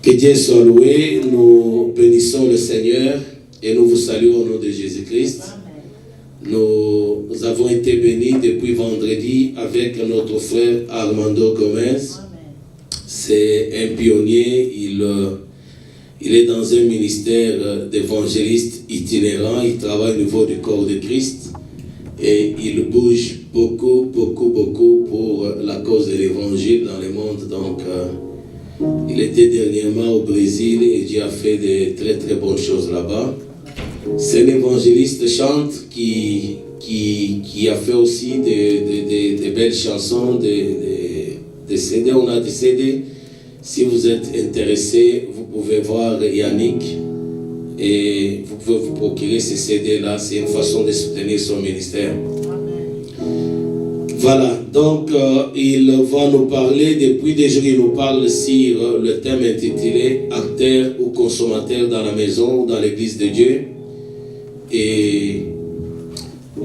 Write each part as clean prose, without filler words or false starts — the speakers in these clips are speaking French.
Que Dieu soit loué, nous bénissons le Seigneur et nous vous saluons au nom de Jésus-Christ. Nous avons été bénis depuis vendredi avec notre frère Armando Gomez. C'est un pionnier, il est dans un ministère d'évangéliste itinérant, il travaille au niveau du corps de Christ et il bouge beaucoup pour la cause de l'évangile dans le monde. Donc, il était dernièrement au Brésil et Dieu a fait de très bonnes choses là-bas. C'est l'évangéliste chante qui a fait aussi de belles chansons, des CD. On a des CD. Si vous êtes intéressé, vous pouvez voir Yannick et vous pouvez vous procurer ces CD-là. C'est une façon de soutenir son ministère. Voilà, donc il va nous parler, depuis des jours il nous parle sur le thème intitulé « Acteur ou consommateur dans la maison ou dans l'église de Dieu ». Et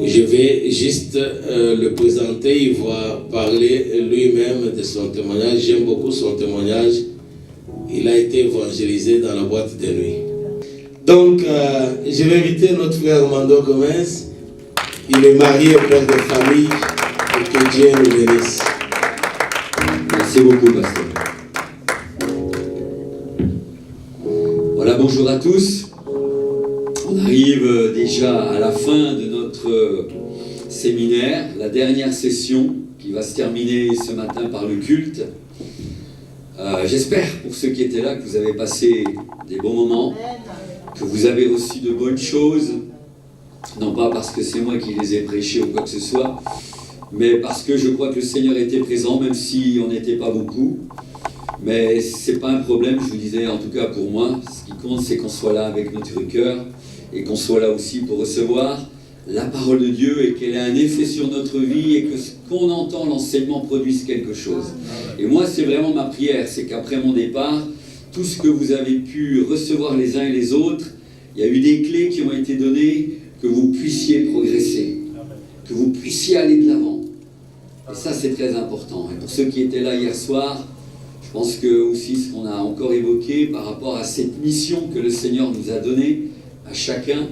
je vais juste le présenter, il va parler lui-même de son témoignage. J'aime beaucoup son témoignage, il a été évangélisé dans la boîte de nuit. Donc, je vais inviter notre frère Armando Gomez, il est marié au père de famille. Que Dieu nous bénisse. Merci beaucoup, pasteur. Voilà, bonjour à tous. On arrive déjà à la fin de notre séminaire, la dernière session qui va se terminer ce matin par le culte. J'espère, pour ceux qui étaient là, que vous avez passé des bons moments, que vous avez reçu de bonnes choses, non pas parce que c'est moi qui les ai prêchés ou quoi que ce soit, mais parce que je crois que le Seigneur était présent, même si on n'était pas beaucoup. Mais c'est pas un problème, je vous disais, en tout cas pour moi, ce qui compte, c'est qu'on soit là avec notre cœur, et qu'on soit là aussi pour recevoir la parole de Dieu, et qu'elle ait un effet sur notre vie, et que ce qu'on entend, l'enseignement produise quelque chose. Et moi, c'est vraiment ma prière, c'est qu'après mon départ, tout ce que vous avez pu recevoir les uns et les autres, il y a eu des clés qui ont été données, que vous puissiez progresser, que vous puissiez aller de l'avant. Et ça, c'est très important. Et pour ceux qui étaient là hier soir, je pense que aussi ce qu'on a encore évoqué par rapport à cette mission que le Seigneur nous a donnée, à chacun,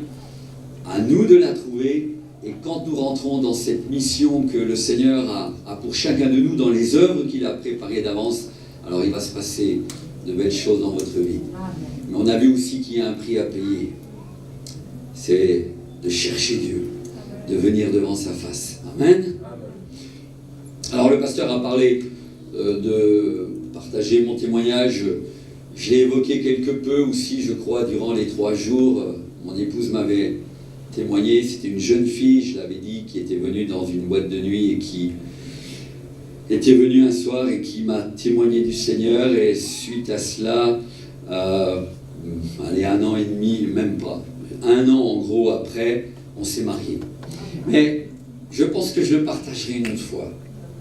à nous de la trouver. Et quand nous rentrons dans cette mission que le Seigneur a pour chacun de nous, dans les œuvres qu'il a préparées d'avance, alors il va se passer de belles choses dans votre vie. Mais on a vu aussi qu'il y a un prix à payer. C'est de chercher Dieu, de venir devant sa face. Amen. Alors le pasteur a parlé de partager mon témoignage. Je l'ai évoqué quelque peu aussi, je crois, durant les 3 jours. Mon épouse m'avait témoigné, c'était une jeune fille, je l'avais dit, qui était venue dans une boîte de nuit et qui était venue un soir et qui m'a témoigné du Seigneur. Et suite à cela, allez, 1 an et demi, même pas, 1 an en gros après, on s'est mariés. Mais je pense que je le partagerai une autre fois,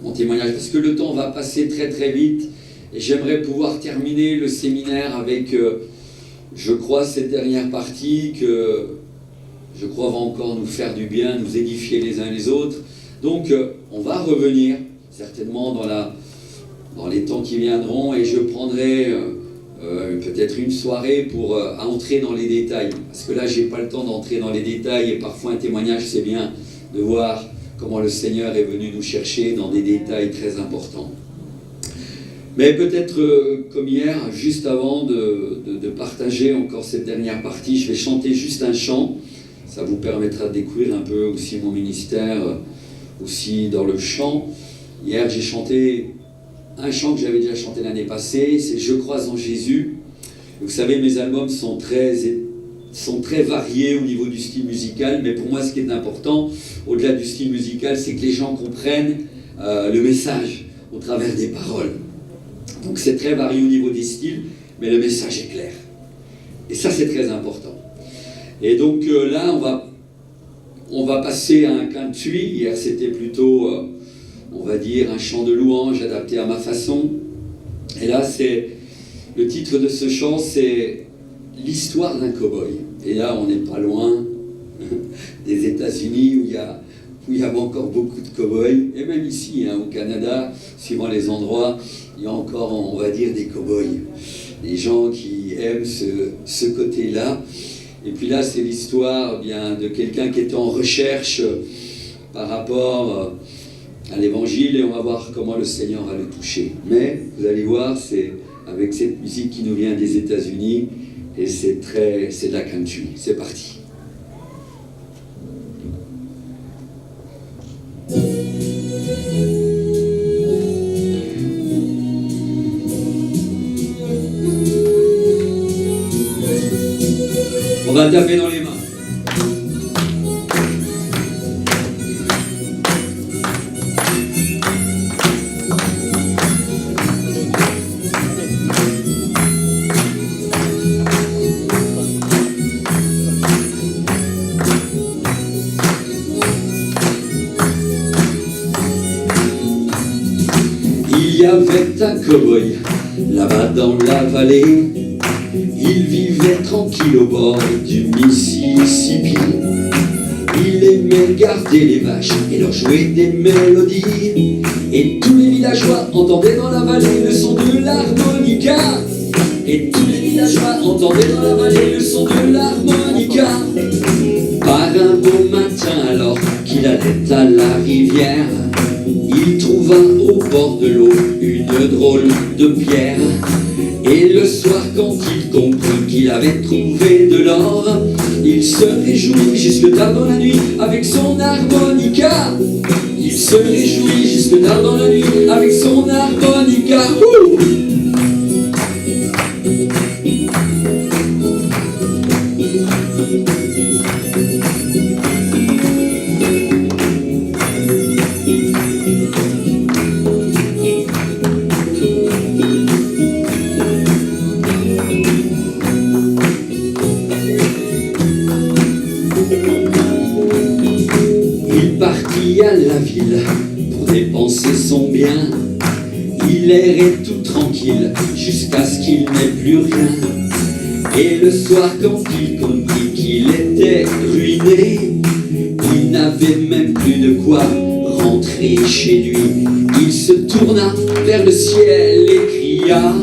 mon témoignage, parce que le temps va passer très vite et j'aimerais pouvoir terminer le séminaire avec, je crois, cette dernière partie que je crois va encore nous faire du bien, nous édifier les uns les autres. Donc on va revenir certainement dans les temps qui viendront, et je prendrai peut-être une soirée pour entrer dans les détails, parce que là j'ai pas le temps d'entrer dans les détails, et parfois un témoignage c'est bien de voir comment le Seigneur est venu nous chercher dans des détails très importants. Mais peut-être comme hier, juste avant de partager encore cette dernière partie, je vais chanter juste un chant. Ça vous permettra de découvrir un peu aussi mon ministère, aussi dans le chant. Hier j'ai chanté un chant que j'avais déjà chanté l'année passée, c'est « Je crois en Jésus ». Vous savez, mes albums sont très variés au niveau du style musical, mais pour moi ce qui est important, au-delà du style musical, c'est que les gens comprennent le message au travers des paroles. Donc c'est très varié au niveau des styles, mais le message est clair. Et ça c'est très important. Et donc là on va passer à un cantuit. Hier c'était plutôt, on va dire, un chant de louange adapté à ma façon. Et là c'est, le titre de ce chant c'est l'histoire d'un cow-boy. Et là on n'est pas loin des États-Unis où il y a où il y avait encore beaucoup de cow-boys, et même ici, hein, au Canada, suivant les endroits, il y a encore, on va dire, des cow-boys. Des gens qui aiment ce côté-là. Et puis là, c'est l'histoire bien de quelqu'un qui est en recherche par rapport à l'évangile, et on va voir comment le Seigneur va le toucher. Mais, vous allez voir, c'est avec cette musique qui nous vient des États-Unis, et c'est de la country. C'est parti. On va taper dans les mains. Il y avait un cow-boy là-bas dans la vallée. Il vivait tranquille au bord du Mississippi. Il aimait garder les vaches et leur jouer des mélodies. Et tous les villageois entendaient dans la vallée le son de l'harmonica. Et tous les villageois entendaient dans la vallée le son de l'harmonica. Par un beau matin alors qu'il allait à la rivière, il trouva au bord de l'eau une drôle de pierre. Et le soir, quand il comprit qu'il avait trouvé de l'or, il se réjouit jusque tard dans la nuit avec son harmonica. Il se réjouit jusque tard dans la nuit avec son harmonica. À la ville pour dépenser son bien. Il errait tout tranquille jusqu'à ce qu'il n'ait plus rien. Et le soir, quand il comprit qu'il était ruiné, il n'avait même plus de quoi rentrer chez lui. Il se tourna vers le ciel et cria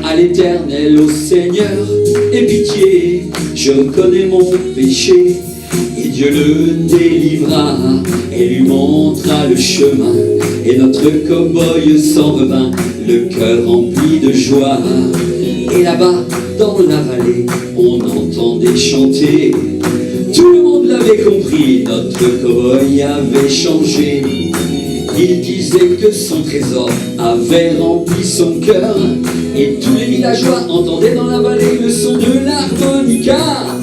à l'Éternel, au Seigneur, aie pitié, je reconnais mon péché. Et Dieu le délivra et lui montra le chemin. Et notre cow-boy s'en revint, le cœur rempli de joie. Et là-bas, dans la vallée, on entendait chanter. Tout le monde l'avait compris, notre cow-boy avait changé. Il disait que son trésor avait rempli son cœur. Et tous les villageois entendaient dans la vallée le son de l'harmonica.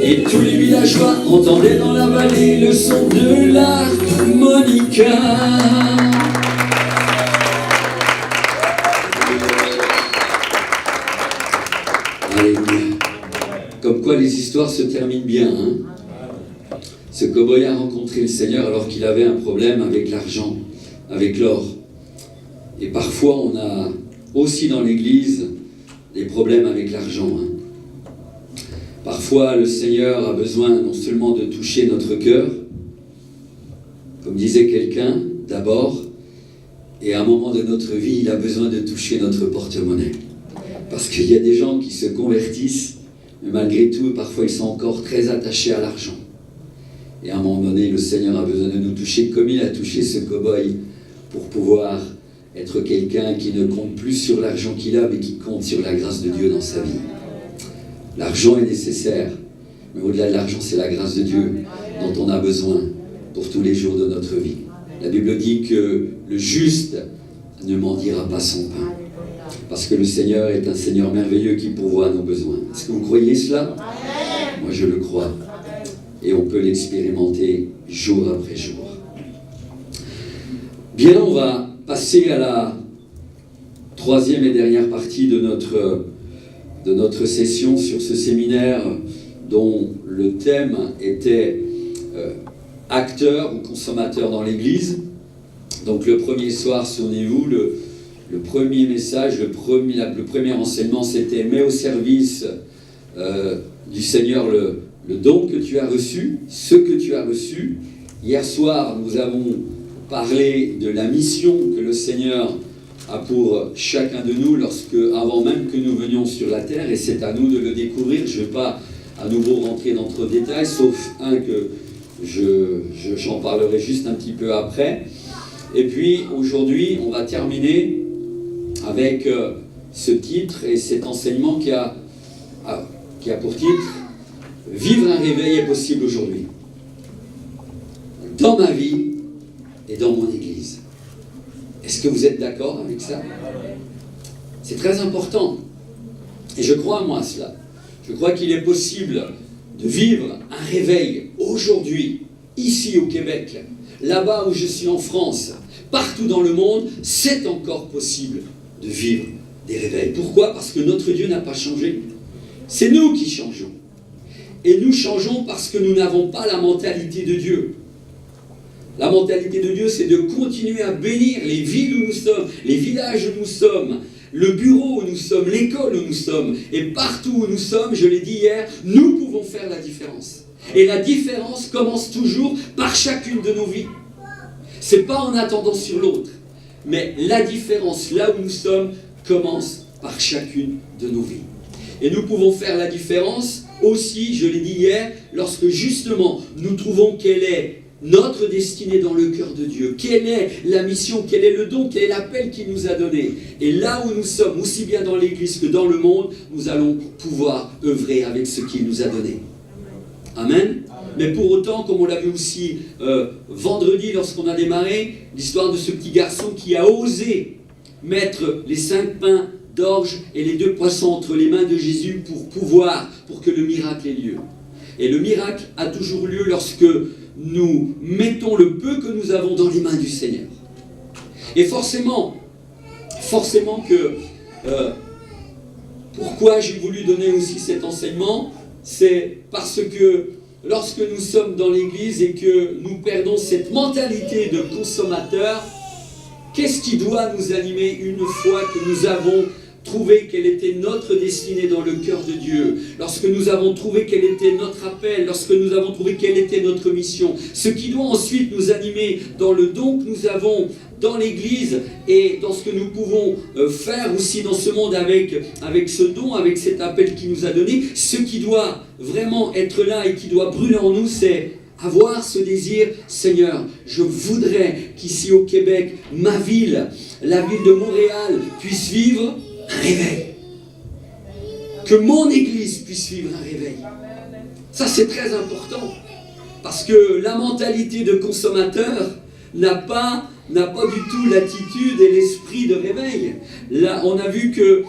Et tous les villageois entendaient dans la vallée le son de l'harmonica. Alléluia. Comme quoi les histoires se terminent bien, hein? Ce cow-boy a rencontré le Seigneur alors qu'il avait un problème avec l'argent, avec l'or. Et parfois on a aussi dans l'église des problèmes avec l'argent, hein? Parfois, le Seigneur a besoin non seulement de toucher notre cœur, comme disait quelqu'un, d'abord, et à un moment de notre vie, il a besoin de toucher notre porte-monnaie. Parce qu'il y a des gens qui se convertissent, mais malgré tout, parfois, ils sont encore très attachés à l'argent. Et à un moment donné, le Seigneur a besoin de nous toucher comme il a touché ce cow-boy pour pouvoir être quelqu'un qui ne compte plus sur l'argent qu'il a, mais qui compte sur la grâce de Dieu dans sa vie. L'argent est nécessaire, mais au-delà de l'argent, c'est la grâce de Dieu dont on a besoin pour tous les jours de notre vie. La Bible dit que le juste ne mendiera pas son pain, parce que le Seigneur est un Seigneur merveilleux qui pourvoit à nos besoins. Est-ce que vous croyez cela? Moi, je le crois, et on peut l'expérimenter jour après jour. Bien, on va passer à la troisième et dernière partie de notre session sur ce séminaire dont le thème était acteur ou consommateur dans l'Église. Donc le premier soir, souvenez-vous, le premier message, le premier enseignement, c'était « Mets au service du Seigneur le don que tu as reçu, ce que tu as reçu, Hier soir, nous avons parlé de la mission que le Seigneur a pour chacun de nous avant même que nous venions sur la terre, et c'est à nous de le découvrir. Je ne vais pas à nouveau rentrer dans trop de détails, sauf un que j'en parlerai juste un petit peu après. Et puis aujourd'hui, on va terminer avec ce titre et cet enseignement qui a pour titre « Vivre un réveil est possible aujourd'hui ». Dans ma vie et dans mon Église. Est-ce que vous êtes d'accord avec ça? C'est très important. Et je crois, moi, à cela. Je crois qu'il est possible de vivre un réveil aujourd'hui, ici au Québec, là-bas où je suis en France, partout dans le monde, c'est encore possible de vivre des réveils. Pourquoi? Parce que notre Dieu n'a pas changé. C'est nous qui changeons. Et nous changeons parce que nous n'avons pas la mentalité de Dieu. La mentalité de Dieu, c'est de continuer à bénir les villes où nous sommes, les villages où nous sommes, le bureau où nous sommes, l'école où nous sommes. Et partout où nous sommes, je l'ai dit hier, nous pouvons faire la différence. Et la différence commence toujours par chacune de nos vies. Ce n'est pas en attendant sur l'autre. Mais la différence, là où nous sommes, commence par chacune de nos vies. Et nous pouvons faire la différence aussi, je l'ai dit hier, lorsque justement nous trouvons quelle est notre destinée dans le cœur de Dieu, quelle est la mission, quel est le don, quel est l'appel qu'il nous a donné. Et là où nous sommes, aussi bien dans l'Église que dans le monde, nous allons pouvoir œuvrer avec ce qu'il nous a donné. Amen. Mais pour autant, comme on l'a vu aussi vendredi lorsqu'on a démarré, l'histoire de ce petit garçon qui a osé mettre les 5 pains d'orge et les 2 poissons entre les mains de Jésus pour que le miracle ait lieu. Et le miracle a toujours lieu lorsque nous mettons le peu que nous avons dans les mains du Seigneur. Et forcément que... pourquoi j'ai voulu donner aussi cet enseignement? C'est parce que lorsque nous sommes dans l'Église et que nous perdons cette mentalité de consommateur, qu'est-ce qui doit nous animer une fois que nous avons trouvé quelle était notre destinée dans le cœur de Dieu, lorsque nous avons trouvé quel était notre appel, lorsque nous avons trouvé quelle était notre mission, ce qui doit ensuite nous animer dans le don que nous avons dans l'Église et dans ce que nous pouvons faire aussi dans ce monde avec ce don, avec cet appel qu'il nous a donné, ce qui doit vraiment être là et qui doit brûler en nous, c'est avoir ce désir, Seigneur, je voudrais qu'ici au Québec, ma ville, la ville de Montréal, puisse vivre un réveil. Que mon Église puisse vivre un réveil. Ça, c'est très important. Parce que la mentalité de consommateur n'a pas du tout l'attitude et l'esprit de réveil. Là, on a vu que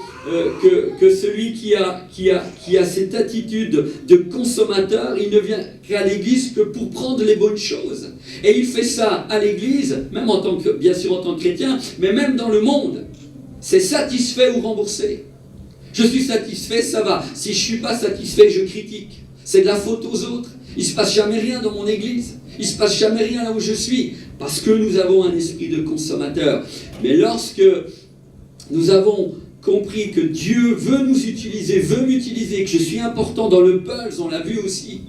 celui qui a cette attitude de consommateur, il ne vient qu'à l'église que pour prendre les bonnes choses. Et il fait ça à l'église, même bien sûr en tant que chrétien, mais même dans le monde. C'est satisfait ou remboursé. Je suis satisfait, ça va. Si je ne suis pas satisfait, je critique. C'est de la faute aux autres. Il ne se passe jamais rien dans mon église. Il ne se passe jamais rien là où je suis. Parce que nous avons un esprit de consommateur. Mais lorsque nous avons compris que Dieu veut nous utiliser, veut m'utiliser, que je suis important dans le pulse, on l'a vu aussi,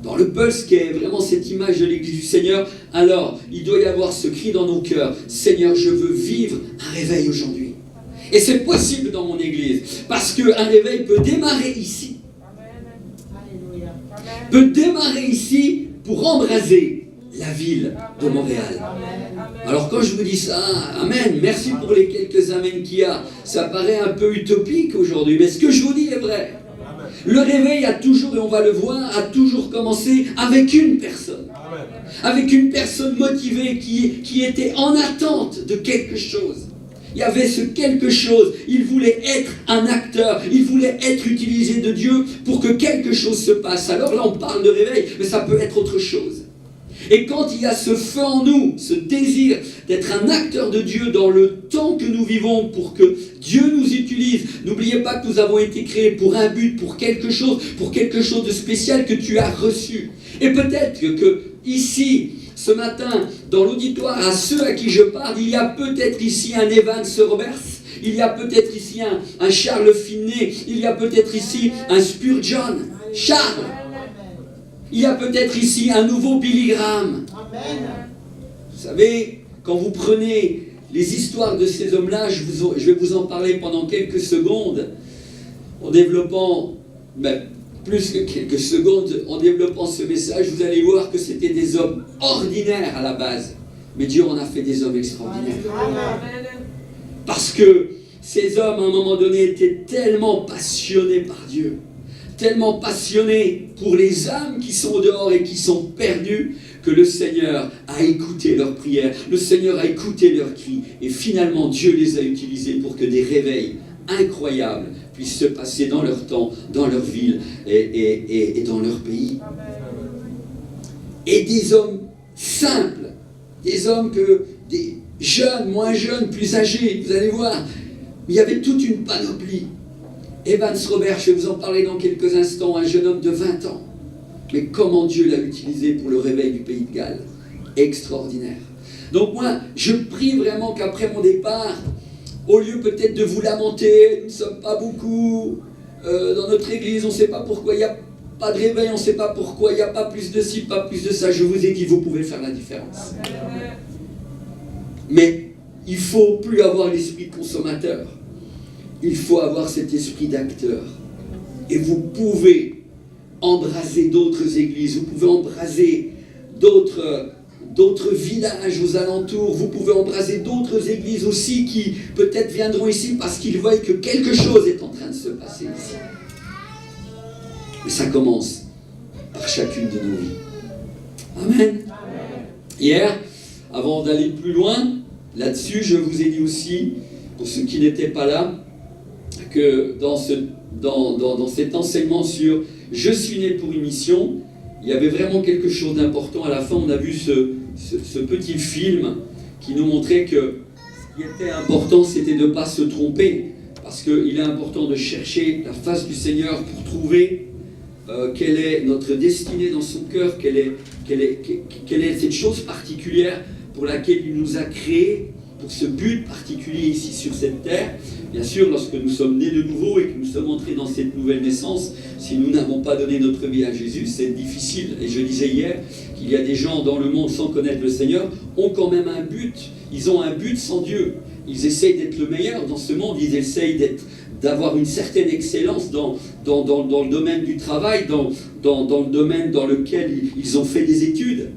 dans le pulse qui est vraiment cette image de l'Église du Seigneur, alors il doit y avoir ce cri dans nos cœurs, Seigneur, je veux vivre un réveil aujourd'hui. Et c'est possible dans mon Église, parce qu'un réveil peut démarrer ici. Amen. Peut démarrer ici pour embraser la ville de Montréal. Alors quand je vous dis ça, Amen, merci pour les quelques Amen qu'il y a. Ça paraît un peu utopique aujourd'hui, mais ce que je vous dis est vrai. Le réveil a toujours, et on va le voir, a toujours commencé avec une personne. Avec une personne motivée qui était en attente de quelque chose. Il y avait ce quelque chose, il voulait être un acteur, il voulait être utilisé de Dieu pour que quelque chose se passe. Alors là on parle de réveil, mais ça peut être autre chose. Et quand il y a ce feu en nous, ce désir d'être un acteur de Dieu dans le temps que nous vivons pour que Dieu nous utilise, n'oubliez pas que nous avons été créés pour un but, pour quelque chose de spécial que tu as reçu. Et peut-être que ici, ce matin, dans l'auditoire, à ceux à qui je parle, il y a peut-être ici un Evans Roberts, il y a peut-être ici un Charles Finney, il y a peut-être ici un Spurgeon. Charles, Il y a peut-être ici un nouveau Billy Graham. Amen. Vous savez, quand vous prenez les histoires de ces hommes-là, je vais vous en parler pendant quelques secondes, en développant, plus que quelques secondes, en développant ce message, vous allez voir que c'était des hommes ordinaires à la base. Mais Dieu en a fait des hommes extraordinaires. Amen. Parce que ces hommes, à un moment donné, étaient tellement passionnés par Dieu, tellement passionnés pour les âmes qui sont au dehors et qui sont perdues, que le Seigneur a écouté leurs prières, le Seigneur a écouté leurs cris, et finalement Dieu les a utilisés pour que des réveils incroyables puissent se passer dans leur temps, dans leur ville et dans leur pays. Et des hommes simples, des hommes des jeunes, moins jeunes, plus âgés, vous allez voir, il y avait toute une panoplie. Evans Robert, je vais vous en parler dans quelques instants, un jeune homme de 20 ans. Mais comment Dieu l'a utilisé pour le réveil du pays de Galles. Extraordinaire. Donc moi, je prie vraiment qu'après mon départ, au lieu peut-être de vous lamenter, nous ne sommes pas beaucoup dans notre église, on ne sait pas pourquoi il n'y a pas de réveil, on ne sait pas pourquoi il n'y a pas plus de ci, pas plus de ça. Je vous ai dit, vous pouvez faire la différence. Mais il ne faut plus avoir l'esprit de consommateur. Il faut avoir cet esprit d'acteur. Et vous pouvez embraser d'autres églises, vous pouvez embraser d'autres villages aux alentours, vous pouvez embraser d'autres églises aussi qui peut-être viendront ici parce qu'ils voient que quelque chose est en train de se passer ici. Mais ça commence par chacune de nos vies. Amen. Hier, avant d'aller plus loin, là-dessus, je vous ai dit aussi, pour ceux qui n'étaient pas là, que dans cet enseignement sur « Je suis né pour une mission », il y avait vraiment quelque chose d'important. À la fin, on a vu ce petit film qui nous montrait que ce qui était important, c'était de ne pas se tromper, parce qu'il est important de chercher la face du Seigneur pour trouver quelle est notre destinée dans son cœur, quelle est cette chose particulière pour laquelle il nous a créés, pour ce but particulier ici sur cette terre. Bien sûr, lorsque nous sommes nés de nouveau et que nous sommes entrés dans cette nouvelle naissance, si nous n'avons pas donné notre vie à Jésus, c'est difficile. Et je disais hier qu'il y a des gens dans le monde sans connaître le Seigneur, ont quand même un but. Ils ont un but sans Dieu. Ils essayent d'être le meilleur dans ce monde, ils essayent d'avoir une certaine excellence dans le domaine du travail, dans le domaine dans lequel ils ont fait des études.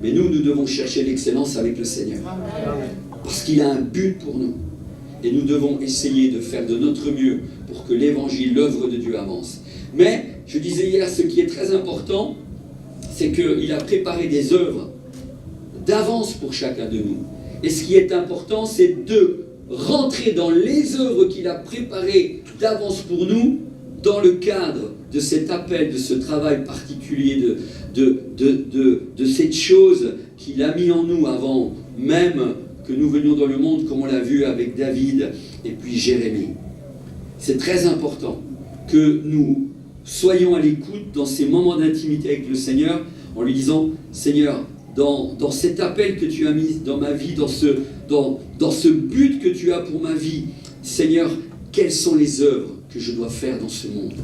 Mais nous devons chercher l'excellence avec le Seigneur. Parce qu'il a un but pour nous. Et nous devons essayer de faire de notre mieux pour que l'évangile, l'œuvre de Dieu avance. Mais, je disais hier, ce qui est très important, c'est qu'il a préparé des œuvres d'avance pour chacun de nous. Et ce qui est important, c'est de rentrer dans les œuvres qu'il a préparées d'avance pour nous, dans le cadre de cet appel, de ce travail particulier, de cette chose qu'il a mis en nous avant même que nous venions dans le monde, comme on l'a vu avec David et puis Jérémie. C'est très important que nous soyons à l'écoute dans ces moments d'intimité avec le Seigneur, en lui disant, Seigneur, dans cet appel que tu as mis dans ma vie, dans ce but que tu as pour ma vie, Seigneur, quelles sont les œuvres que je dois faire dans ce monde?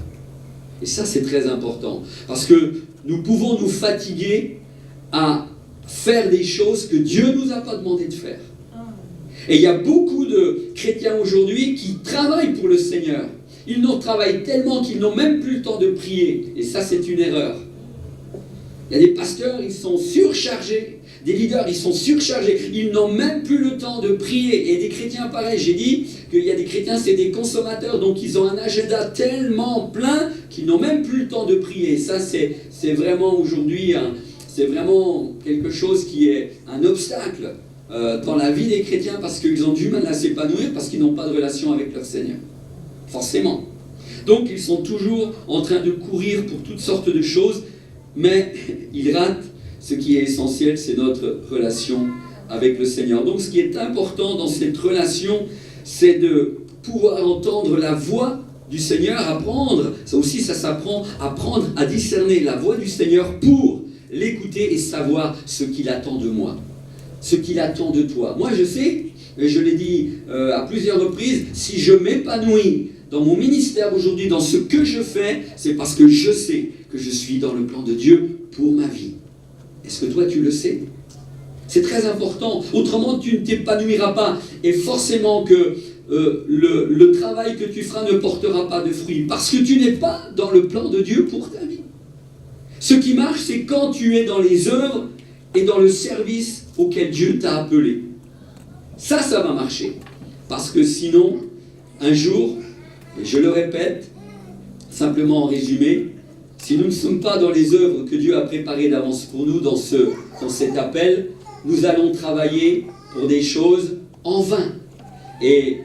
Et ça, c'est très important, parce que nous pouvons nous fatiguer à faire des choses que Dieu ne nous a pas demandé de faire. Et il y a beaucoup de chrétiens aujourd'hui qui travaillent pour le Seigneur. Ils n'en travaillent tellement qu'ils n'ont même plus le temps de prier. Et ça, c'est une erreur. Il y a des pasteurs, ils sont surchargés. Des leaders, ils sont surchargés. Ils n'ont même plus le temps de prier. Et des chrétiens, pareil. J'ai dit qu'il y a des chrétiens, c'est des consommateurs. Donc, ils ont un agenda tellement plein qu'ils n'ont même plus le temps de prier. Et ça, c'est vraiment aujourd'hui, c'est vraiment quelque chose qui est un obstacle dans la vie des chrétiens, parce qu'ils ont du mal à s'épanouir, parce qu'ils n'ont pas de relation avec leur Seigneur. Forcément. Donc, ils sont toujours en train de courir pour toutes sortes de choses, mais ils ratent ce qui est essentiel, c'est notre relation avec le Seigneur. Donc, ce qui est important dans cette relation, c'est de pouvoir entendre la voix du Seigneur, apprendre, ça aussi, ça s'apprend, apprendre à discerner la voix du Seigneur pour l'écouter et savoir ce qu'il attend de moi, ce qu'il attend de toi. Moi, je sais, et je l'ai dit à plusieurs reprises, si je m'épanouis dans mon ministère aujourd'hui, dans ce que je fais, c'est parce que je sais que je suis dans le plan de Dieu pour ma vie. Est-ce que toi tu le sais? C'est très important, autrement tu ne t'épanouiras pas, et forcément que le travail que tu feras ne portera pas de fruits, parce que tu n'es pas dans le plan de Dieu pour ta vie. Ce qui marche, c'est quand tu es dans les œuvres et dans le service auquel Dieu t'a appelé. Ça va marcher. Parce que sinon, un jour, et je le répète, simplement en résumé, si nous ne sommes pas dans les œuvres que Dieu a préparées d'avance pour nous, dans cet appel, nous allons travailler pour des choses en vain. Et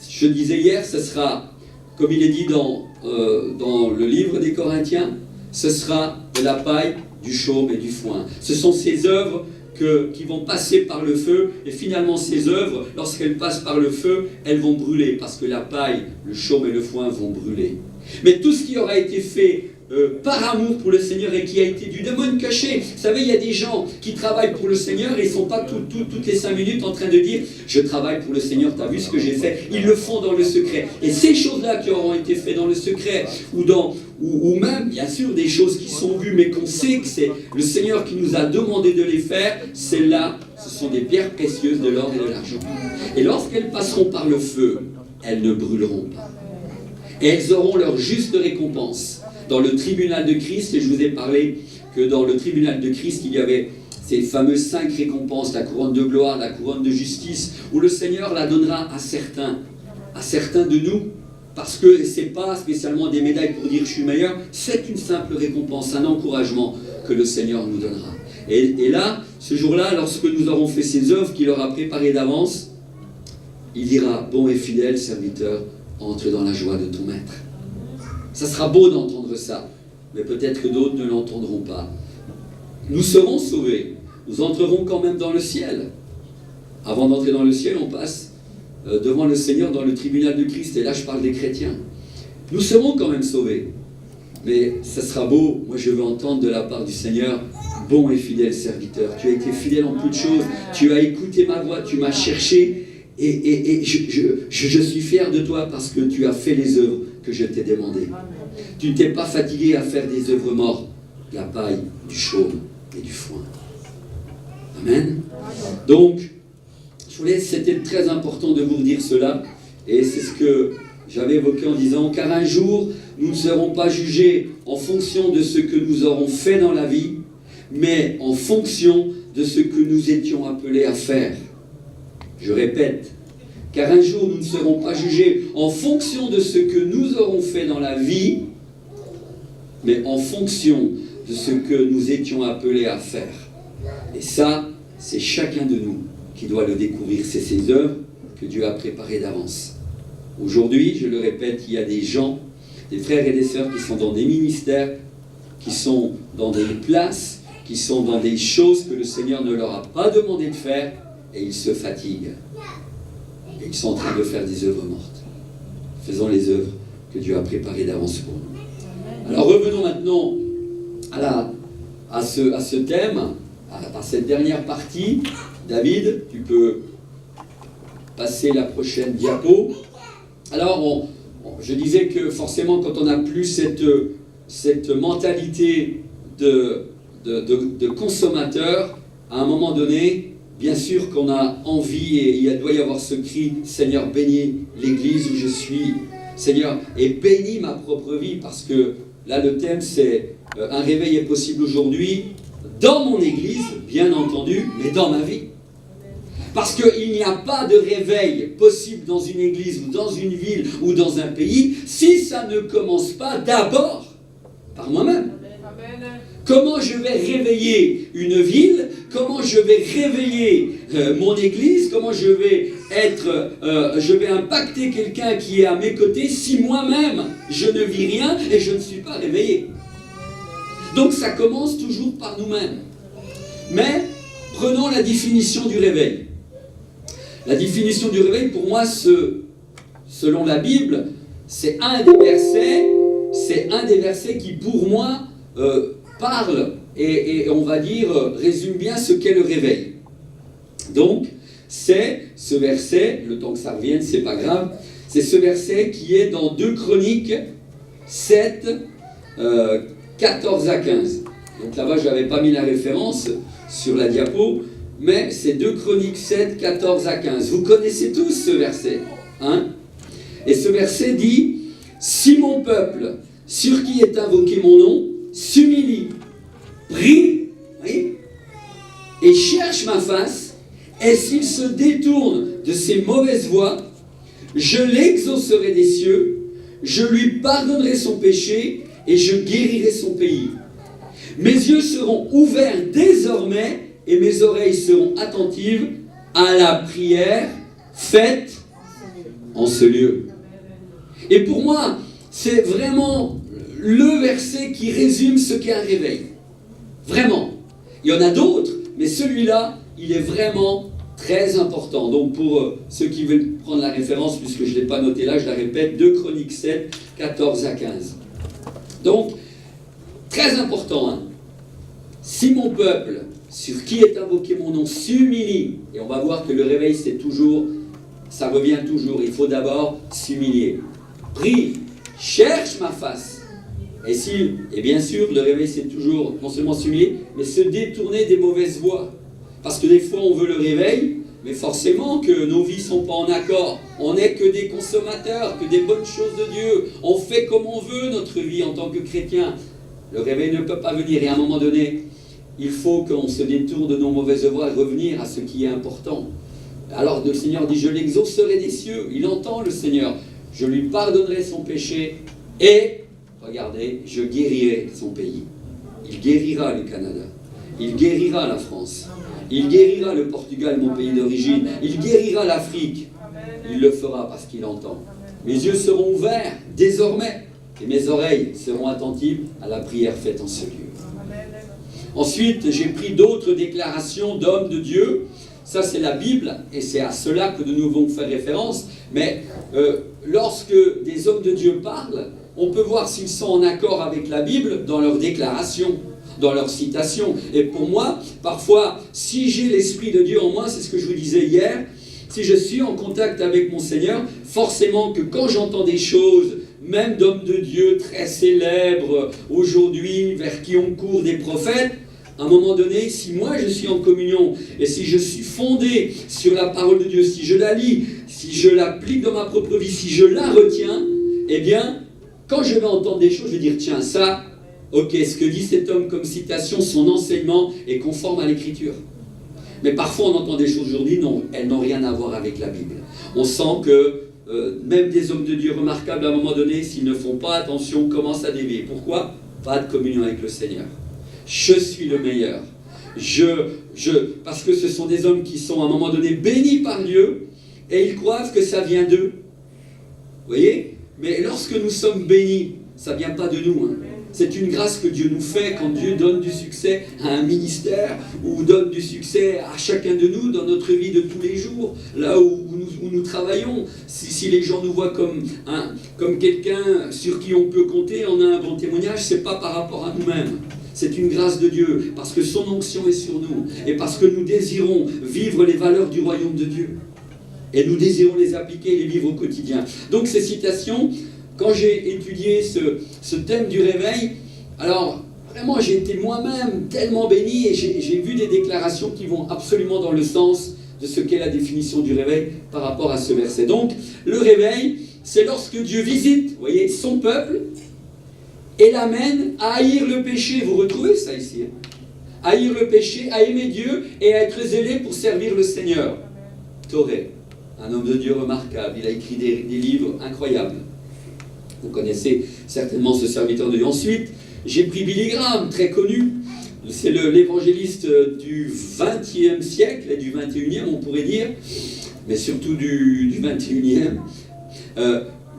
je disais hier, ce sera, comme il est dit dans le livre des Corinthiens, ce sera de la paille, du chaume et du foin. Ce sont ces œuvres qui vont passer par le feu, et finalement ces œuvres, lorsqu'elles passent par le feu, elles vont brûler, parce que la paille, le chaume et le foin vont brûler. Mais tout ce qui aura été fait par amour pour le Seigneur et qui a été du démon caché. Vous savez, il y a des gens qui travaillent pour le Seigneur et ils ne sont pas toutes les 5 minutes en train de dire « Je travaille pour le Seigneur, tu as vu ce que j'ai fait ?» Ils le font dans le secret. Et ces choses-là qui auront été faites dans le secret, ou même, bien sûr, des choses qui sont vues, mais qu'on sait que c'est le Seigneur qui nous a demandé de les faire, celles-là, ce sont des pierres précieuses, de l'or et de l'argent. Et lorsqu'elles passeront par le feu, elles ne brûleront pas. Et elles auront leur juste récompense. Dans le tribunal de Christ, et je vous ai parlé que dans le tribunal de Christ, il y avait ces fameuses 5 récompenses, la couronne de gloire, la couronne de justice, où le Seigneur la donnera à certains de nous, parce que ce n'est pas spécialement des médailles pour dire je suis meilleur, c'est une simple récompense, un encouragement que le Seigneur nous donnera. Et là, ce jour-là, lorsque nous aurons fait ces œuvres qu'il aura préparées d'avance, il dira, bon et fidèle serviteur, entre dans la joie de ton maître. Ça sera beau d'entendre ça, mais peut-être que d'autres ne l'entendront pas. Nous serons sauvés, nous entrerons quand même dans le ciel. Avant d'entrer dans le ciel, on passe devant le Seigneur dans le tribunal de Christ, et là je parle des chrétiens. Nous serons quand même sauvés, mais ça sera beau. Moi je veux entendre de la part du Seigneur, bon et fidèle serviteur, tu as été fidèle en peu de choses, tu as écouté ma voix, tu m'as cherché, et je suis fier de toi parce que tu as fait les œuvres que je t'ai demandées. Tu ne t'es pas fatigué à faire des œuvres mortes, de la paille, du chaume et du foin. Amen. Donc, c'était très important de vous dire cela, et c'est ce que j'avais évoqué en disant, car un jour, nous ne serons pas jugés en fonction de ce que nous aurons fait dans la vie, mais en fonction de ce que nous étions appelés à faire. Je répète, car un jour nous ne serons pas jugés en fonction de ce que nous aurons fait dans la vie, mais en fonction de ce que nous étions appelés à faire. Et ça, c'est chacun de nous qui doit le découvrir. C'est ces œuvres que Dieu a préparées d'avance. Aujourd'hui, je le répète, il y a des gens, des frères et des sœurs qui sont dans des ministères, qui sont dans des places, qui sont dans des choses que le Seigneur ne leur a pas demandé de faire, et ils se fatiguent. Et ils sont en train de faire des œuvres mortes. Faisons les œuvres que Dieu a préparées d'avance pour nous. Alors revenons maintenant à ce thème, à cette dernière partie. David, tu peux passer la prochaine diapo. Alors, je disais que forcément, quand on n'a plus cette mentalité de consommateur, à un moment donné, bien sûr qu'on a envie, et il doit y avoir ce cri, Seigneur, bénis l'église où je suis, Seigneur, et bénis ma propre vie, parce que là, le thème, c'est un réveil est possible aujourd'hui, dans mon église, bien entendu, mais dans ma vie. Parce qu'il n'y a pas de réveil possible dans une église, ou dans une ville, ou dans un pays, si ça ne commence pas d'abord par moi-même. Comment je vais réveiller une ville? Comment je vais réveiller mon église? Comment je vais impacter quelqu'un qui est à mes côtés si moi-même je ne vis rien et je ne suis pas réveillé? Donc ça commence toujours par nous-mêmes. Mais prenons la définition du réveil. La définition du réveil, pour moi, selon la Bible, c'est un des versets qui, pour moi, parle et on va dire, résume bien ce qu'est le réveil. Donc, c'est ce verset, le temps que ça revienne, c'est pas grave, c'est ce verset qui est dans 2 Chroniques 7, 14 à 15. Donc là-bas, je n'avais pas mis la référence sur la diapo, mais c'est 2 Chroniques 7, 14 à 15. Vous connaissez tous ce verset, hein? Et ce verset dit, « Si mon peuple, sur qui est invoqué mon nom, s'humilie, prie, oui, et cherche ma face, et s'il se détourne de ses mauvaises voies, je l'exaucerai des cieux, je lui pardonnerai son péché, et je guérirai son pays. Mes yeux seront ouverts désormais, et mes oreilles seront attentives à la prière faite en ce lieu. » Et pour moi, c'est vraiment le verset qui résume ce qu'est un réveil. Vraiment. Il y en a d'autres, mais celui-là, il est vraiment très important. Donc pour ceux qui veulent prendre la référence, puisque je ne l'ai pas noté là, je la répète, 2 Chroniques 7, 14 à 15. Donc, très important, hein. Si mon peuple, sur qui est invoqué mon nom, s'humilie, et on va voir que le réveil, c'est toujours, ça revient toujours, il faut d'abord s'humilier. Prie, cherche ma face. Et bien sûr, le réveil, c'est toujours non seulement s'humilier, mais se détourner des mauvaises voies. Parce que des fois, on veut le réveil, mais forcément que nos vies ne sont pas en accord. On n'est que des consommateurs, que des bonnes choses de Dieu. On fait comme on veut notre vie en tant que chrétien. Le réveil ne peut pas venir. Et à un moment donné, il faut qu'on se détourne de nos mauvaises voies et revenir à ce qui est important. Alors le Seigneur dit, je l'exaucerai des cieux. Il entend le Seigneur. Je lui pardonnerai son péché et, regardez, je guérirai son pays. Il guérira le Canada. Il guérira la France. Il guérira le Portugal, mon pays d'origine. Il guérira l'Afrique. Il le fera parce qu'il entend. Mes yeux seront ouverts désormais et mes oreilles seront attentives à la prière faite en ce lieu. Ensuite, j'ai pris d'autres déclarations d'hommes de Dieu. Ça, c'est la Bible et c'est à cela que nous devons faire référence. Mais lorsque des hommes de Dieu parlent, on peut voir s'ils sont en accord avec la Bible dans leurs déclarations, dans leurs citations. Et pour moi, parfois, si j'ai l'Esprit de Dieu en moi, c'est ce que je vous disais hier, si je suis en contact avec mon Seigneur, forcément que quand j'entends des choses, même d'hommes de Dieu très célèbres aujourd'hui, vers qui on court des prophètes, à un moment donné, si moi je suis en communion, et si je suis fondé sur la parole de Dieu, si je la lis, si je l'applique dans ma propre vie, si je la retiens, eh bien, quand je vais entendre des choses, je vais dire, tiens, ça, ok, ce que dit cet homme comme citation, son enseignement est conforme à l'Écriture. Mais parfois, on entend des choses aujourd'hui, non, elles n'ont rien à voir avec la Bible. On sent que même des hommes de Dieu remarquables, à un moment donné, s'ils ne font pas attention, commencent à dévier. Pourquoi? Pas de communion avec le Seigneur. Je suis le meilleur. Parce que ce sont des hommes qui sont à un moment donné bénis par Dieu et ils croient que ça vient d'eux. Vous voyez? Mais lorsque nous sommes bénis, ça ne vient pas de nous. Hein. C'est une grâce que Dieu nous fait quand Dieu donne du succès à un ministère ou donne du succès à chacun de nous dans notre vie de tous les jours, là où nous travaillons. Si les gens nous voient comme quelqu'un sur qui on peut compter, on a un bon témoignage, ce n'est pas par rapport à nous-mêmes. C'est une grâce de Dieu, parce que son onction est sur nous, et parce que nous désirons vivre les valeurs du royaume de Dieu. Et nous désirons les appliquer et les vivre au quotidien. Donc ces citations, quand j'ai étudié ce thème du réveil, alors vraiment j'ai été moi-même tellement béni, et j'ai vu des déclarations qui vont absolument dans le sens de ce qu'est la définition du réveil par rapport à ce verset. Donc le réveil, c'est lorsque Dieu visite, vous voyez, son peuple, et l'amène à haïr le péché. Vous retrouvez ça ici, hein? Haïr le péché, à aimer Dieu et à être zélé pour servir le Seigneur. Toré, un homme de Dieu remarquable, il a écrit des livres incroyables. Vous connaissez certainement ce serviteur de Dieu. Ensuite, j'ai pris Billy Graham, très connu. C'est l'évangéliste du XXe siècle et du XXIe, on pourrait dire, mais surtout du XXIe.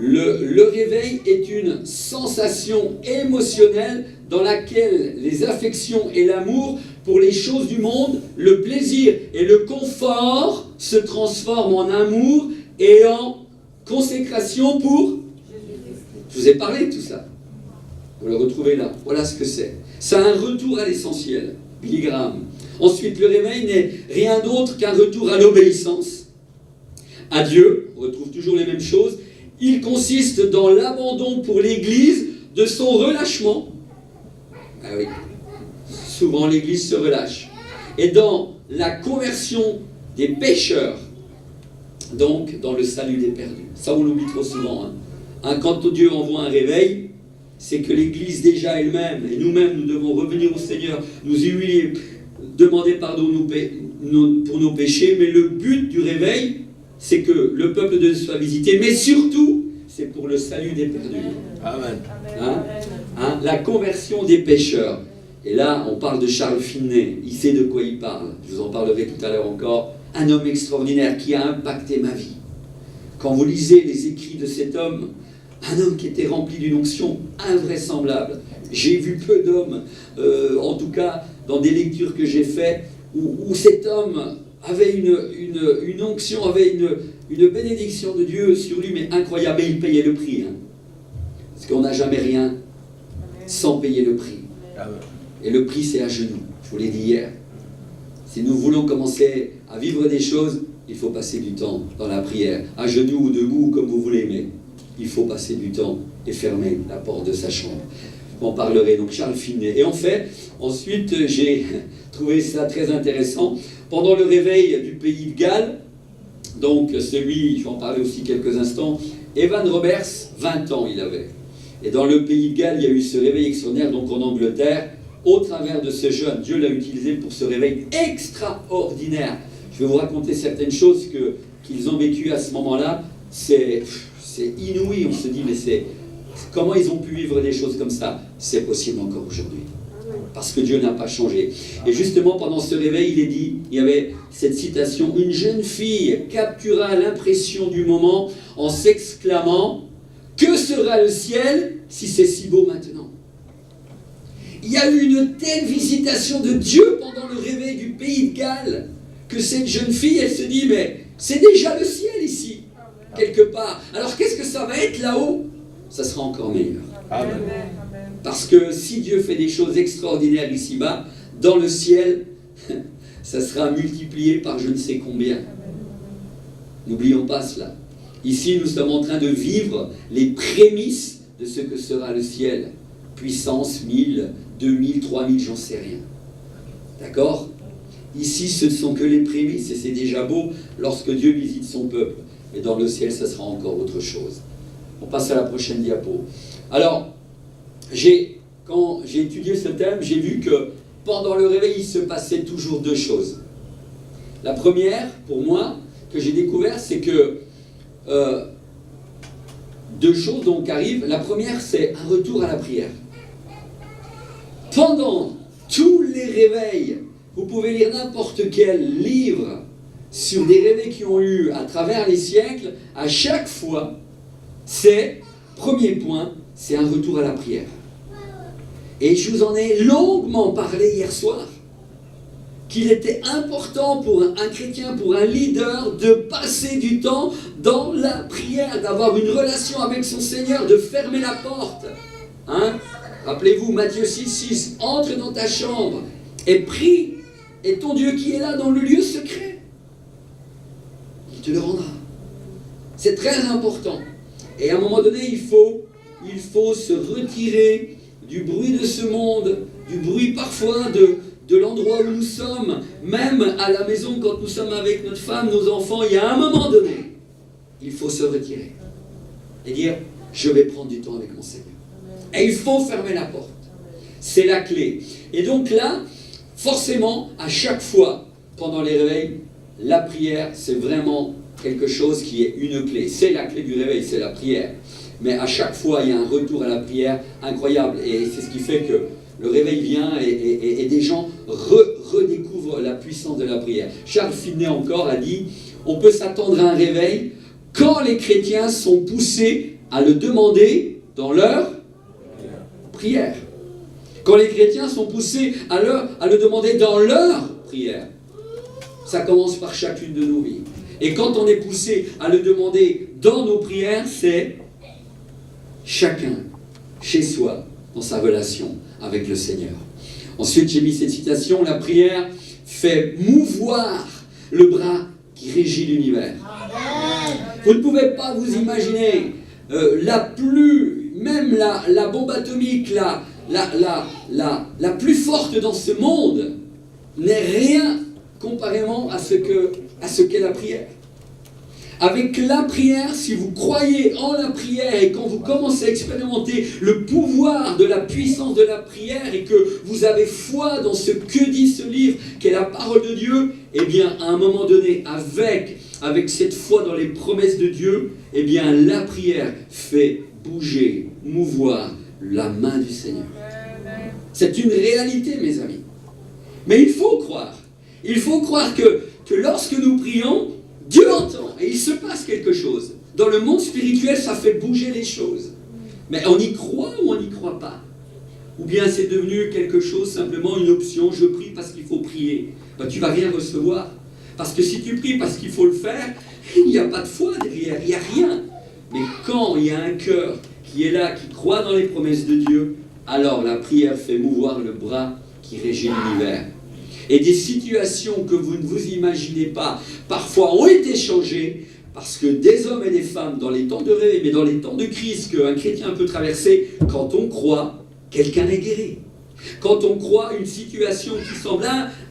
Le réveil est une sensation émotionnelle dans laquelle les affections et l'amour pour les choses du monde, le plaisir et le confort se transforment en amour et en consécration pour... Je vous ai parlé de tout ça. Vous le retrouvez là. Voilà ce que c'est. C'est un retour à l'essentiel. Billy Graham. Ensuite, le réveil n'est rien d'autre qu'un retour à l'obéissance à Dieu. On retrouve toujours les mêmes choses. Il consiste dans l'abandon pour l'Église de son relâchement Ah oui. Souvent l'Église se relâche. Et dans la conversion des pécheurs, donc dans le salut des perdus. Ça, on l'oublie trop souvent. Quand Dieu envoie un réveil, c'est que l'Église déjà elle-même, et nous-mêmes, nous devons revenir au Seigneur, nous humilier, demander pardon pour nos péchés, mais le but du réveil, c'est que le peuple de Dieu soit visité, mais surtout, c'est pour le salut des perdus. Amen. La conversion des pécheurs. Et là, on parle de Charles Finney, il sait de quoi il parle, je vous en parlerai tout à l'heure encore, un homme extraordinaire qui a impacté ma vie. Quand vous lisez les écrits de cet homme, un homme qui était rempli d'une onction invraisemblable. J'ai vu peu d'hommes, en tout cas dans des lectures que j'ai faites, où cet homme avait une onction, avait une bénédiction de Dieu sur lui, mais incroyable, et il payait le prix. Parce qu'on n'a jamais rien sans payer le prix. Et le prix, c'est à genoux, je vous l'ai dit hier. Si nous voulons commencer à vivre des choses, il faut passer du temps dans la prière, à genoux ou debout, comme vous voulez, mais il faut passer du temps et fermer la porte de sa chambre. On parlerait donc Charles Finney. Et en fait, ensuite, j'ai trouvé ça très intéressant. Pendant le réveil du pays de Galles, donc celui, je vais en parler aussi quelques instants, Evan Roberts, 20 ans il avait. Et dans le pays de Galles, il y a eu ce réveil extraordinaire, donc en Angleterre, au travers de ce jeune. Dieu l'a utilisé pour ce réveil extraordinaire. Je vais vous raconter certaines choses qu'ils ont vécues à ce moment-là. C'est inouï, on se dit, mais comment ils ont pu vivre des choses comme ça? C'est possible encore aujourd'hui. Parce que Dieu n'a pas changé. Et justement, pendant ce réveil, il y avait cette citation, « Une jeune fille captura l'impression du moment en s'exclamant « Que sera le ciel si c'est si beau maintenant ?» Il y a eu une telle visitation de Dieu pendant le réveil du pays de Galles que cette jeune fille, elle se dit, mais c'est déjà le ciel ici, quelque part. Alors qu'est-ce que ça va être là-haut? Ça sera encore meilleur. Amen. Parce que si Dieu fait des choses extraordinaires ici-bas, dans le ciel, ça sera multiplié par je ne sais combien. N'oublions pas cela. Ici, nous sommes en train de vivre les prémices de ce que sera le ciel. Puissance 1000, 2000, 3000, j'en sais rien. D'accord? Ici, ce ne sont que les prémices, et c'est déjà beau lorsque Dieu visite son peuple. Mais dans le ciel, ça sera encore autre chose. On passe à la prochaine diapo. Alors, quand j'ai étudié ce thème, j'ai vu que pendant le réveil, il se passait toujours deux choses. La première, pour moi, que j'ai découvert, c'est que deux choses donc arrivent. La première, c'est un retour à la prière. Pendant tous les réveils, vous pouvez lire n'importe quel livre sur des réveils qui ont eu à travers les siècles, à chaque fois, premier point, c'est un retour à la prière. Et je vous en ai longuement parlé hier soir, qu'il était important pour un chrétien, pour un leader, de passer du temps dans la prière, d'avoir une relation avec son Seigneur, de fermer la porte. Rappelez-vous, Matthieu 6,6, entre dans ta chambre et prie, et ton Dieu qui est là dans le lieu secret, il te le rendra. C'est très important. Et à un moment donné, il faut se retirer du bruit de ce monde, du bruit parfois de l'endroit où nous sommes, même à la maison quand nous sommes avec notre femme, nos enfants, il y a un moment donné, il faut se retirer et dire, je vais prendre du temps avec mon Seigneur. Et il faut fermer la porte. C'est la clé. Et donc là, forcément, à chaque fois, pendant les réveils, la prière, c'est vraiment quelque chose qui est une clé. C'est la clé du réveil, c'est la prière. Mais à chaque fois, il y a un retour à la prière incroyable. Et c'est ce qui fait que le réveil vient et des gens redécouvrent la puissance de la prière. Charles Finney encore a dit, on peut s'attendre à un réveil quand les chrétiens sont poussés à le demander dans leur prière. Quand les chrétiens sont poussés à le demander dans leur prière. Ça commence par chacune de nos vies. Et quand on est poussé à le demander dans nos prières, c'est chacun, chez soi, dans sa relation avec le Seigneur. Ensuite, j'ai mis cette citation, la prière fait mouvoir le bras qui régit l'univers. Vous ne pouvez pas vous imaginer même la bombe atomique, la plus forte dans ce monde n'est rien comparément à ce qu'est la prière. Avec la prière, si vous croyez en la prière et quand vous commencez à expérimenter le pouvoir de la puissance de la prière et que vous avez foi dans ce que dit ce livre, qui est la parole de Dieu, eh bien, à un moment donné, avec cette foi dans les promesses de Dieu, eh bien, la prière fait bouger, mouvoir la main du Seigneur. C'est une réalité, mes amis. Mais il faut croire. Il faut croire que lorsque nous prions, Dieu entend et il se passe quelque chose. Dans le monde spirituel, ça fait bouger les choses. Mais on y croit ou on n'y croit pas? Ou bien c'est devenu quelque chose, simplement une option, je prie parce qu'il faut prier. Ben, tu ne vas rien recevoir. Parce que si tu pries parce qu'il faut le faire, il n'y a pas de foi derrière, il n'y a rien. Mais quand il y a un cœur qui est là, qui croit dans les promesses de Dieu, alors la prière fait mouvoir le bras qui régit l'univers. Et des situations que vous ne vous imaginez pas, parfois ont été changées, parce que des hommes et des femmes, dans les temps de réveil, mais dans les temps de crise qu'un chrétien peut traverser, quand on croit, quelqu'un est guéri. Quand on croit une situation qui semble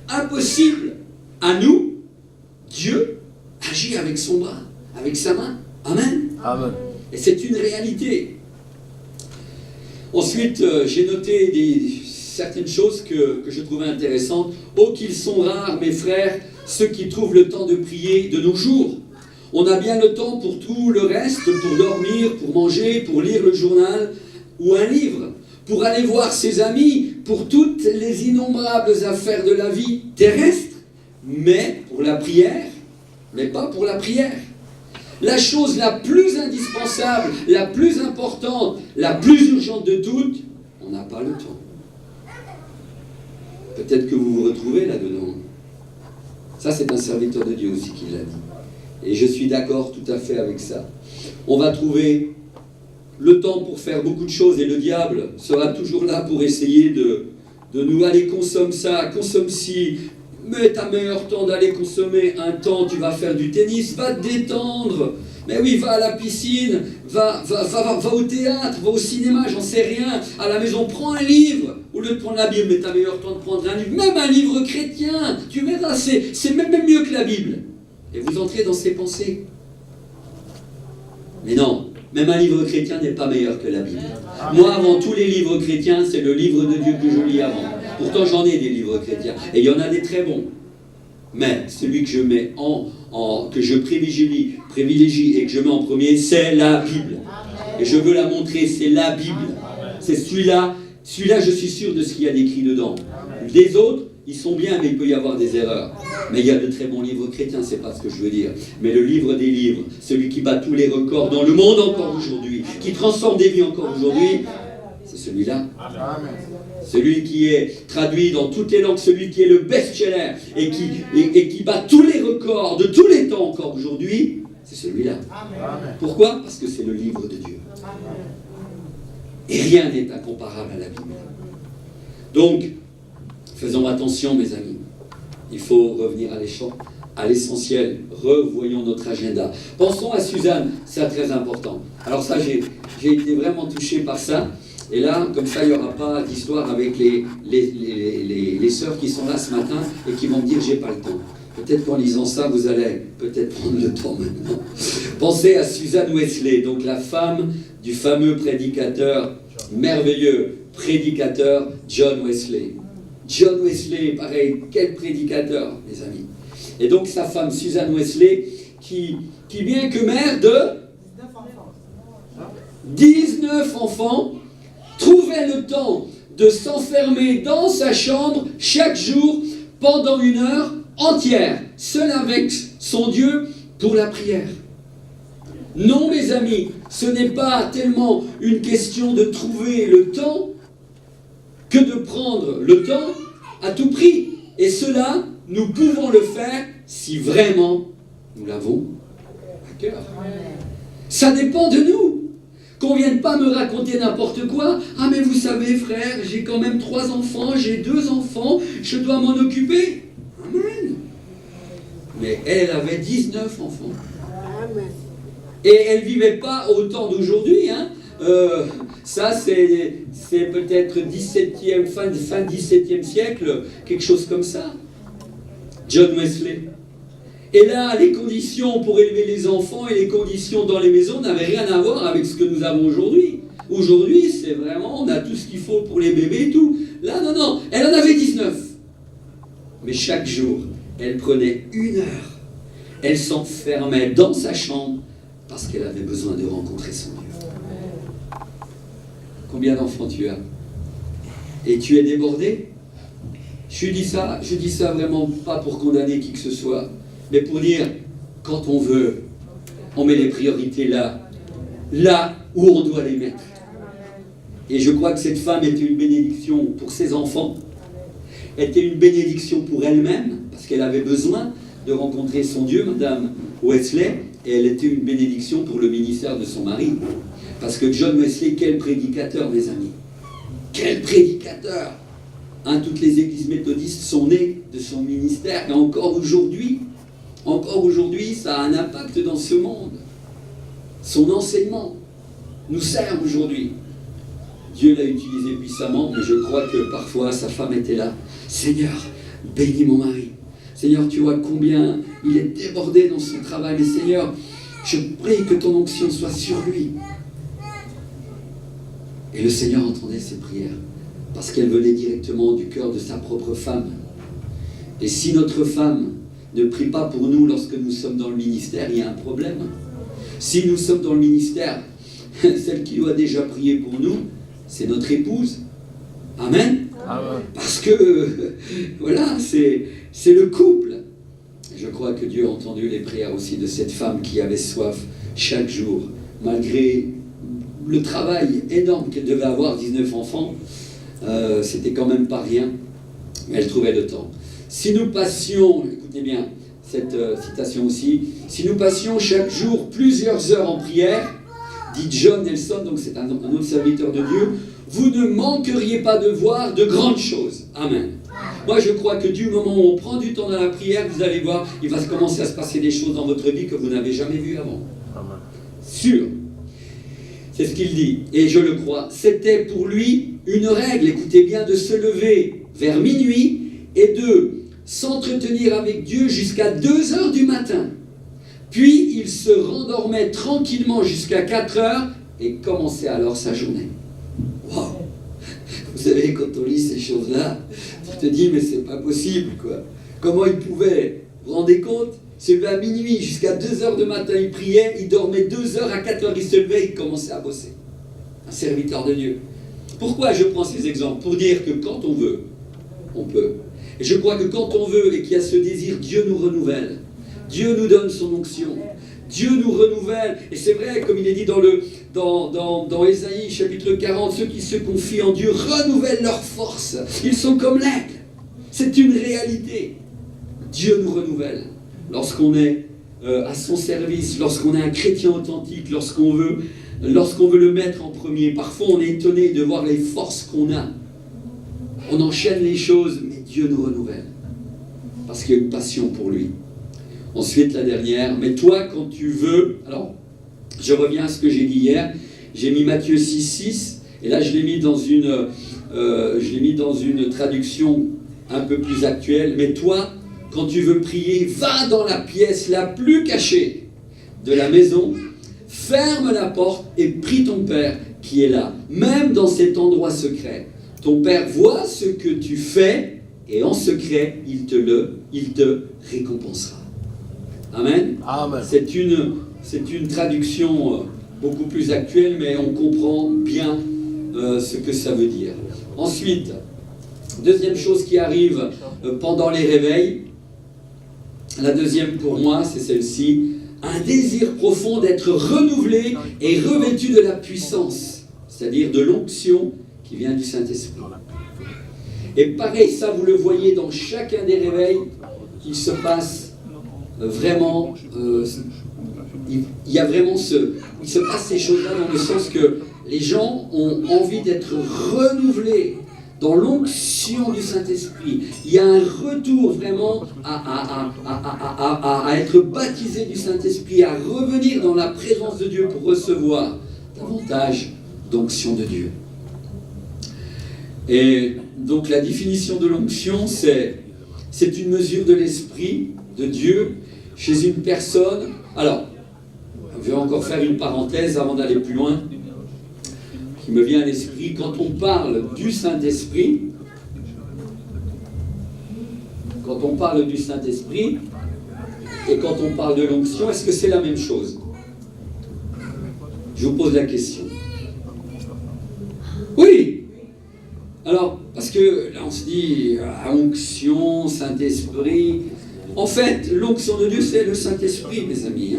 impossible à nous, Dieu agit avec son bras, avec sa main. Amen. Amen. Et c'est une réalité. Ensuite, j'ai noté certaines choses que je trouvais intéressantes. Oh, qu'ils sont rares, mes frères, ceux qui trouvent le temps de prier de nos jours. On a bien le temps pour tout le reste, pour dormir, pour manger, pour lire le journal ou un livre, pour aller voir ses amis, pour toutes les innombrables affaires de la vie terrestre, mais pour la prière, mais pas pour la prière. La chose la plus indispensable, la plus importante, la plus urgente de toutes, on n'a pas le temps. Peut-être que vous vous retrouvez là-dedans. Ça, c'est un serviteur de Dieu aussi qui l'a dit. Et je suis d'accord tout à fait avec ça. On va trouver le temps pour faire beaucoup de choses et le diable sera toujours là pour essayer de nous aller consomme ça, consomme ci. Mais t'as meilleur temps d'aller consommer un temps, tu vas faire du tennis, va te détendre. Mais oui, va à la piscine, va au théâtre, va au cinéma, j'en sais rien. À la maison, prends un livre. Au lieu de prendre la Bible, mais t'as meilleur temps de prendre un livre. Même un livre chrétien, tu verras, c'est même mieux que la Bible. Et vous entrez dans ces pensées. Mais non, même un livre chrétien n'est pas meilleur que la Bible. Moi, avant tous les livres chrétiens, c'est le livre de Dieu que je lis avant. Pourtant, j'en ai des livres chrétiens. Et il y en a des très bons. Mais celui que je mets que je privilégie et que je mets en premier, c'est la Bible. Et je veux la montrer, c'est la Bible. C'est celui-là, je suis sûr de ce qu'il y a d'écrit dedans. Les autres, ils sont bien, mais il peut y avoir des erreurs. Mais il y a de très bons livres chrétiens, c'est pas ce que je veux dire. Mais le livre des livres, celui qui bat tous les records dans le monde encore aujourd'hui, qui transforme des vies encore aujourd'hui, c'est celui-là. Celui qui est traduit dans toutes les langues, celui qui est le best-seller et qui bat tous les records de tous les temps encore aujourd'hui, c'est celui-là. Pourquoi? Parce que c'est le livre de Dieu. Et rien n'est incomparable à la Bible. Donc, faisons attention, mes amis. Il faut revenir à l'essentiel. Revoyons notre agenda. Pensons à Suzanne, c'est très important. Alors ça, j'ai été vraiment touché par ça. Et là, comme ça, il n'y aura pas d'histoire avec les sœurs qui sont là ce matin et qui vont me dire « j'ai pas le temps ». Peut-être qu'en lisant ça, vous allez peut-être prendre le temps maintenant. Pensez à Suzanne Wesley, donc la femme du fameux prédicateur, merveilleux prédicateur John Wesley. John Wesley, pareil, quel prédicateur, mes amis. Et donc sa femme Suzanne Wesley, qui bien que mère de 19 enfants, trouvait le temps de s'enfermer dans sa chambre chaque jour pendant 1 heure entière, seul avec son Dieu pour la prière. Non, mes amis, ce n'est pas tellement une question de trouver le temps que de prendre le temps à tout prix. Et cela, nous pouvons le faire si vraiment nous l'avons à cœur. Ça dépend de nous. Qu'on ne vienne pas me raconter n'importe quoi. Ah mais vous savez frère, j'ai quand même 3 enfants, j'ai 2 enfants, je dois m'en occuper. Amen. Mais elle avait 19 enfants. Et elle ne vivait pas au temps d'aujourd'hui, hein. Ça, c'est peut-être 17e, fin 17e siècle, quelque chose comme ça. John Wesley. Et là, les conditions pour élever les enfants et les conditions dans les maisons n'avaient rien à voir avec ce que nous avons aujourd'hui. Aujourd'hui, c'est vraiment, on a tout ce qu'il faut pour les bébés et tout. Là, non, elle en avait 19. Mais chaque jour, elle prenait 1 heure. Elle s'enfermait dans sa chambre parce qu'elle avait besoin de rencontrer son Dieu. Combien d'enfants tu as? Et tu es débordé? Je dis ça vraiment pas pour condamner qui que ce soit, mais pour dire, quand on veut, on met les priorités là où on doit les mettre. Et je crois que cette femme était une bénédiction pour ses enfants, était une bénédiction pour elle-même, parce qu'elle avait besoin de rencontrer son Dieu, Madame Wesley, et elle était une bénédiction pour le ministère de son mari. Parce que John Wesley, quel prédicateur, mes amis! Quel prédicateur! Toutes les églises méthodistes sont nées de son ministère, et encore aujourd'hui, ça a un impact dans ce monde. Son enseignement nous sert aujourd'hui. Dieu l'a utilisé puissamment, mais je crois que parfois sa femme était là. Seigneur, bénis mon mari. Seigneur, tu vois combien il est débordé dans son travail. Mais Seigneur, je prie que ton onction soit sur lui. Et le Seigneur entendait ses prières, parce qu'elle venait directement du cœur de sa propre femme. Et si notre femme ne prie pas pour nous lorsque nous sommes dans le ministère, il y a un problème. Si nous sommes dans le ministère, celle qui doit déjà prier pour nous, c'est notre épouse. Amen. Amen. Parce que, voilà, c'est le couple. Et je crois que Dieu a entendu les prières aussi de cette femme qui avait soif chaque jour, malgré le travail énorme qu'elle devait avoir, 19 enfants, c'était quand même pas rien, mais elle trouvait le temps. Si nous passions, écoutez bien cette citation aussi, si nous passions chaque jour plusieurs heures en prière, dit John Nelson, donc c'est un autre serviteur de Dieu, vous ne manqueriez pas de voir de grandes choses. Amen. Moi, je crois que du moment où on prend du temps dans la prière, vous allez voir, il va commencer à se passer des choses dans votre vie que vous n'avez jamais vues avant. Amen. Sûr. C'est ce qu'il dit, et je le crois. C'était pour lui une règle, écoutez bien, de se lever vers minuit et de s'entretenir avec Dieu jusqu'à 2 heures du matin. Puis il se rendormait tranquillement jusqu'à 4 heures et commençait alors sa journée. Wow. Vous savez, quand on lit ces choses-là, tu te dis, mais c'est pas possible, quoi. Comment il pouvait, vous vous rendez compte, se lever à minuit jusqu'à 2 heures du matin, il priait, il dormait 2 heures, à 4 heures, il se levait, il commençait à bosser. Un serviteur de Dieu. Pourquoi je prends ces exemples? Pour dire que quand on veut, on peut. Et je crois que quand on veut et qu'il y a ce désir, Dieu nous renouvelle. Dieu nous donne son onction. Dieu nous renouvelle. Et c'est vrai, comme il est dit dans Ésaïe, chapitre 40, ceux qui se confient en Dieu renouvellent leur force. Ils sont comme l'aigle. C'est une réalité. Dieu nous renouvelle. Lorsqu'on est à son service, lorsqu'on est un chrétien authentique, lorsqu'on veut le mettre en premier. Parfois, on est étonné de voir les forces qu'on a. On enchaîne les choses, mais Dieu nous renouvelle. Parce qu'il y a une passion pour lui. Ensuite, la dernière, mais toi, quand tu veux... Alors, je reviens à ce que j'ai dit hier. J'ai mis Matthieu 6,6, et là, je l'ai mis dans une traduction un peu plus actuelle. Mais toi, quand tu veux prier, va dans la pièce la plus cachée de la maison, ferme la porte et prie ton Père qui est là, même dans cet endroit secret. Ton Père voit ce que tu fais, et en secret, il te récompensera. Amen. Amen. C'est une traduction beaucoup plus actuelle, mais on comprend bien ce que ça veut dire. Ensuite, deuxième chose qui arrive pendant les réveils, la deuxième pour moi, c'est celle-ci, un désir profond d'être renouvelé et revêtu de la puissance, c'est-à-dire de l'onction qui vient du Saint-Esprit. Et pareil, ça vous le voyez dans chacun des réveils, il se passe vraiment, il se passe ces choses-là dans le sens que les gens ont envie d'être renouvelés dans l'onction du Saint-Esprit. Il y a un retour vraiment à être baptisé du Saint-Esprit, à revenir dans la présence de Dieu pour recevoir davantage d'onction de Dieu. Et donc la définition de l'onction, c'est une mesure de l'Esprit de Dieu chez une personne. Alors, je vais encore faire une parenthèse avant d'aller plus loin, qui me vient à l'esprit. Quand on parle du Saint-Esprit, et quand on parle de l'onction, est-ce que c'est la même chose? Je vous pose la question. Oui. Alors, parce que là on se dit, onction, Saint-Esprit. En fait, l'onction de Dieu, c'est le Saint-Esprit, mes amis.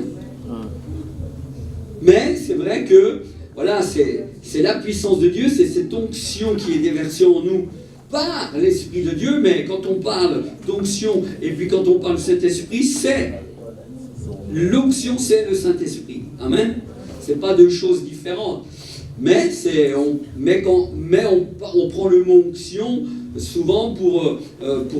Mais c'est vrai que, voilà, c'est la puissance de Dieu, c'est cette onction qui est déversée en nous par l'Esprit de Dieu. Mais quand on parle d'onction, et puis quand on parle de Saint-Esprit, l'onction, c'est le Saint-Esprit. Amen. C'est pas deux choses différentes. Mais on prend le mot onction souvent pour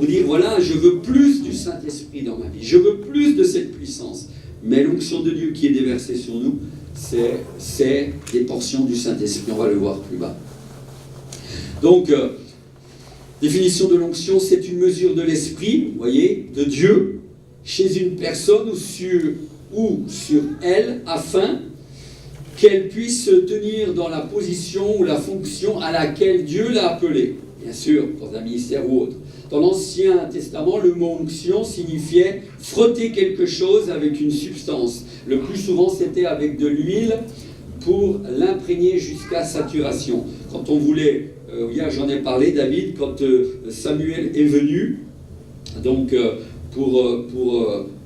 dire, voilà, je veux plus du Saint-Esprit dans ma vie, je veux plus de cette puissance. Mais l'onction de Dieu qui est déversée sur nous, c'est des portions du Saint-Esprit, on va le voir plus bas. Donc, définition de l'onction, c'est une mesure de l'Esprit, vous voyez, de Dieu, chez une personne ou sur elle, afin qu'elle puisse se tenir dans la position ou la fonction à laquelle Dieu l'a appelée, bien sûr, dans un ministère ou autre. Dans l'Ancien Testament, le mot onction signifiait frotter quelque chose avec une substance. Le plus souvent, c'était avec de l'huile pour l'imprégner jusqu'à saturation. Quand on voulait, hier j'en ai parlé, David, quand Samuel est venu, donc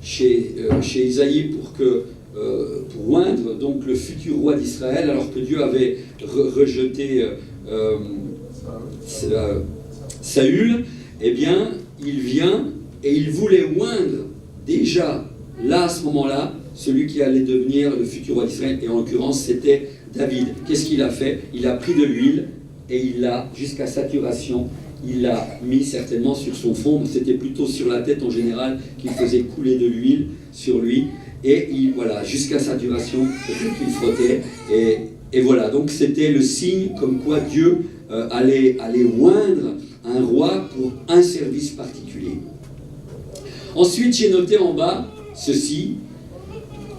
chez Isaïe pour oindre donc le futur roi d'Israël, alors que Dieu avait rejeté Saül, eh bien, il vient et il voulait oindre déjà, là, à ce moment-là, celui qui allait devenir le futur roi d'Israël, et en l'occurrence, c'était David. Qu'est-ce qu'il a fait? Il a pris de l'huile et il l'a, jusqu'à saturation, il l'a mis certainement sur son front, c'était plutôt sur la tête en général qu'il faisait couler de l'huile sur lui, et voilà, jusqu'à saturation, qu'il frottait, et voilà, donc c'était le signe comme quoi Dieu allait oindre un roi pour un service particulier. Ensuite, j'ai noté en bas ceci: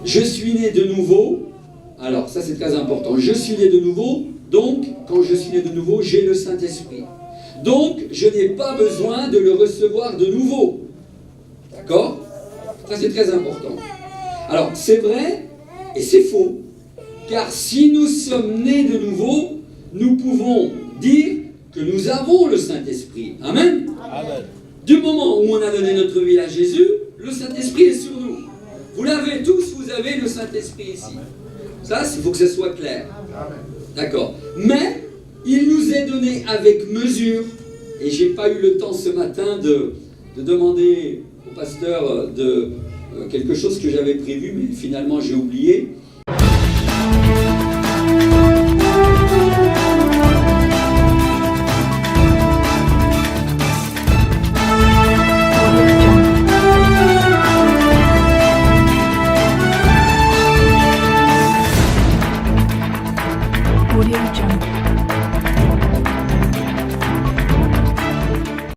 je suis né de nouveau. Alors, ça c'est très important. Je suis né de nouveau, donc, quand je suis né de nouveau, j'ai le Saint-Esprit. Donc, je n'ai pas besoin de le recevoir de nouveau. D'accord? Ça c'est très important. Alors, c'est vrai et c'est faux. Car si nous sommes nés de nouveau, nous pouvons dire que nous avons le Saint-Esprit. Amen. Amen. Du moment où on a donné notre vie à Jésus, le Saint-Esprit est sur nous. Vous l'avez tous, vous avez le Saint-Esprit ici. Ça, il faut que ce soit clair. D'accord. Mais, il nous est donné avec mesure, et je n'ai pas eu le temps ce matin de demander au pasteur quelque chose que j'avais prévu, mais finalement j'ai oublié.